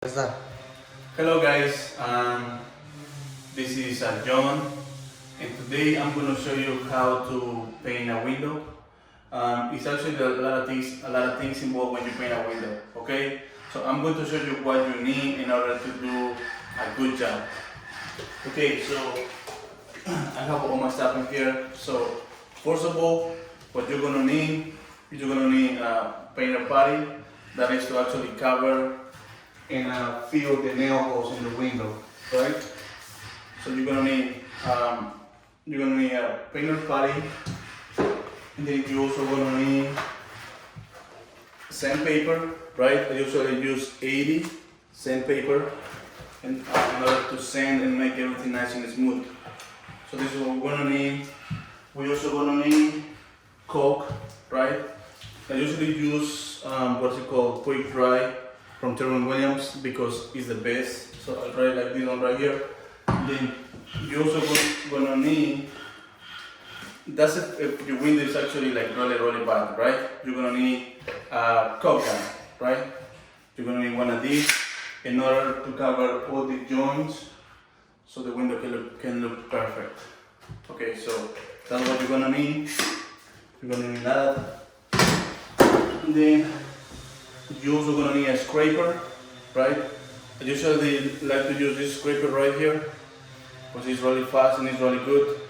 Está. Hello guys, this is John, and today I'm going to show you how to paint a window. It's actually a lot of things involved when you paint a window. Okay, so I'm going to show you what you need in order to do a good job. Okay, so I have all my stuff in here. So first of all, what you're going to need is you're going to need a painter putty that is to actually cover and fill the nail holes in the window, right? So you're gonna need a painter putty, and then you're also gonna need sandpaper, right? I usually use 80 sandpaper in order to sand and make everything nice and smooth. So this is what we're gonna need. We're also gonna need Coke, right? I usually use what's it called, quick dry from Sherwin-Williams because it's the best. So I'll try like this one right here. Then you also gonna need, that's if your window is actually like really bad, right? You're gonna need a Coke can, right? You're gonna need one of these in order to cover all the joints so the window can look perfect. Okay, so that's what you're gonna need. You're gonna need that. And then you're also gonna need a scraper, right? I usually like to use this scraper right here because it's really fast and it's really good.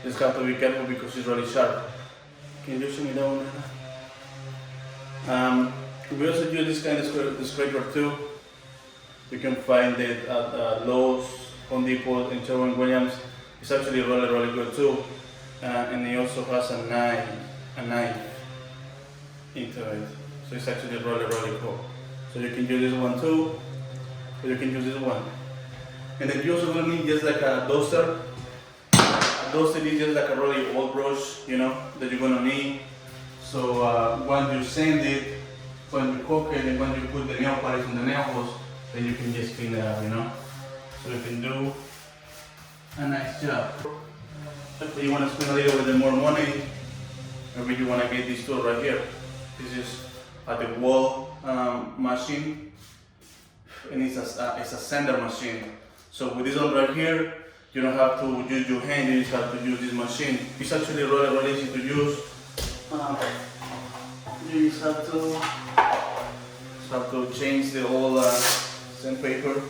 Just have to be careful because it's really sharp. Can you show me that one? We also use this kind of scraper too. You can find it at Lowe's, Home Depot, and Sherwin-Williams. It's actually really good too. And it also has a knife into it. So it's actually really cool. So you can use this one too, or you can use this one. And then you also gonna need just like a duster. A duster is just like a really old brush, you know, that you're gonna need. So when you sand it, when you cook it, and when you put the nail polish in the nail holes, then you can just clean it up, you know. So you can do a nice job. If you wanna spend a little bit more money, maybe you wanna get this tool right here. This is at the wall machine, and it's a sander machine. So with this one right here, you don't have to use your hand, you just have to use this machine. It's actually really easy to use. You just have to change the whole sandpaper,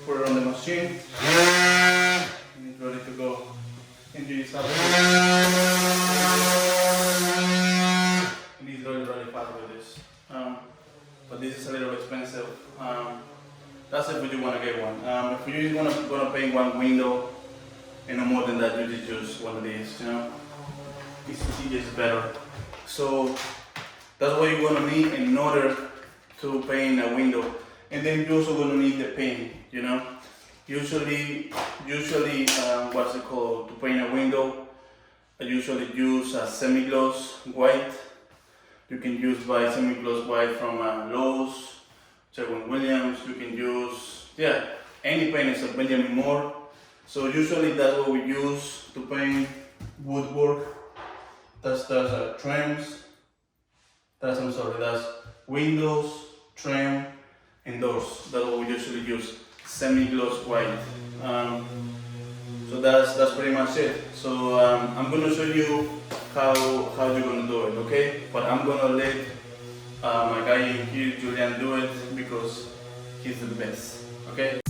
put it on the machine, and it's ready to go. And you just have really fast with this. But this is a little expensive. That's if you want to get one. If you want to paint one window and no more than that, you just use one of these, you know. It's just better. So that's what you're going to need in order to paint a window. And then you're also going to need the paint, you know. Usually, what's it called, to paint a window, I usually use a semi-gloss white. You can use semi-gloss white from Lowe's, Sherwin-Williams. You can use, any paint except Benjamin Moore. So usually that's what we use to paint woodwork. That's trims. That's windows, trim, and doors. That's what we usually use. Semi-gloss white. So that's pretty much it. So I'm gonna show you how you're gonna do it, okay? But I'm gonna let my guy in here, Julian, do it because he's the best, okay?